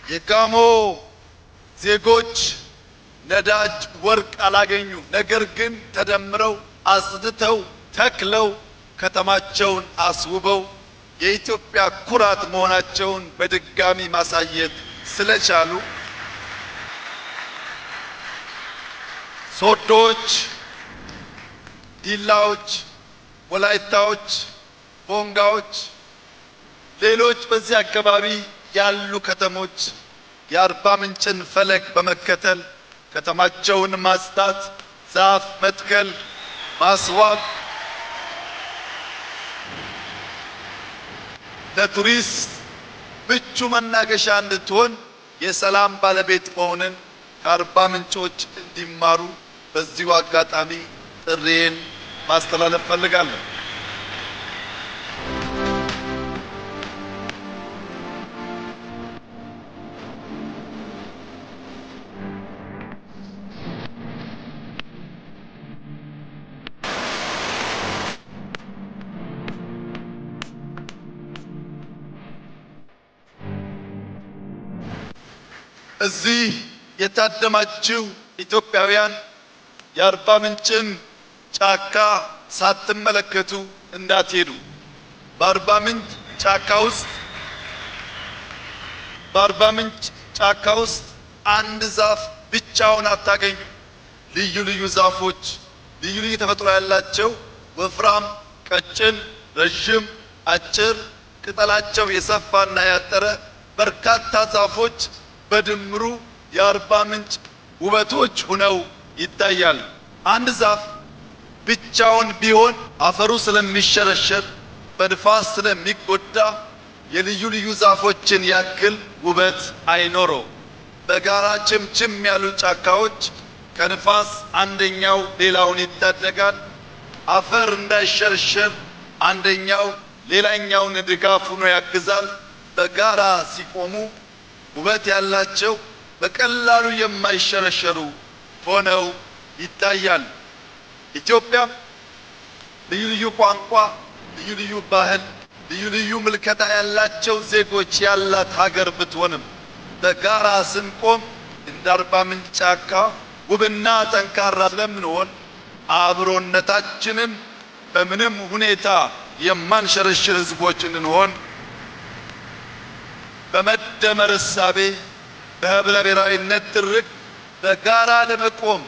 የጋሞ ዜጎች ነዳጅ ወርቅ አላገኙ፣ ነገር ግን ተደምረው አጽድተው ተክለው ከተማቸውን አስውበው የኢትዮጵያ ኩራት መሆናቸውን በድጋሚ ማሳየት ስለቻሉ ሶዶች፣ ዲላዎች፣ ወላይታዎች፣ ቦንጋዎች፣ ሌሎች በዚህ አካባቢ ያሉ ከተሞች የአርባ ምንጭን ፈለግ በመከተል ከተማቸውን ማጽዳት፣ ዛፍ መትከል፣ ማስዋብ ለቱሪስት ምቹ መናገሻ እንድትሆን የሰላም ባለቤት መሆንን ከአርባ ምንጮች እንዲማሩ በዚሁ አጋጣሚ ጥሪዬን ማስተላለፍ ፈልጋለሁ። እዚህ የታደማችሁ ኢትዮጵያውያን የአርባ ምንጭን ጫካ ሳትመለከቱ እንዳትሄዱ። በአርባ ምንጭ ጫካ ውስጥ አንድ ዛፍ ብቻውን አታገኙ። ልዩ ልዩ ዛፎች፣ ልዩ ልዩ ተፈጥሮ ያላቸው ወፍራም፣ ቀጭን፣ ረጅም፣ አጭር፣ ቅጠላቸው የሰፋና ያጠረ በርካታ ዛፎች በድምሩ የአርባ ምንጭ ውበቶች ሆነው ይታያሉ። አንድ ዛፍ ብቻውን ቢሆን አፈሩ ስለሚሸረሸር በንፋስ ስለሚጎዳ የልዩ ልዩ ዛፎችን ያክል ውበት አይኖረው። በጋራ ችምችም ያሉ ጫካዎች ከንፋስ አንደኛው ሌላውን ይታደጋል። አፈር እንዳይሸረሸር አንደኛው ሌላኛውን ድጋፍ ሆኖ ያግዛል። በጋራ ሲቆሙ ውበት ያላቸው በቀላሉ የማይሸረሸሩ ሆነው ይታያል። ኢትዮጵያ ልዩ ልዩ ቋንቋ፣ ልዩ ልዩ ባህል፣ ልዩ ልዩ ምልከታ ያላቸው ዜጎች ያላት ሀገር ብትሆንም በጋራ ስንቆም እንደ አርባ ምንጭ ጫካ ውብና ጠንካራ ስለምንሆን አብሮነታችንን በምንም ሁኔታ የማንሸረሽር ህዝቦች እንድንሆን በመደመር እሳቤ በህብረ ብሔራዊነት ትርክ በጋራ ለመቆም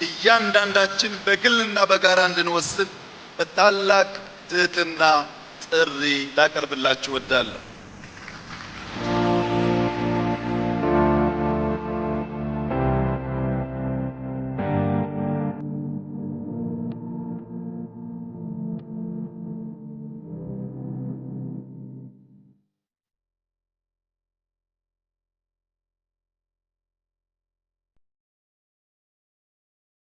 እያንዳንዳችን በግልና በጋራ እንድንወስን በታላቅ ትህትና ጥሪ ላቀርብላችሁ እወዳለሁ።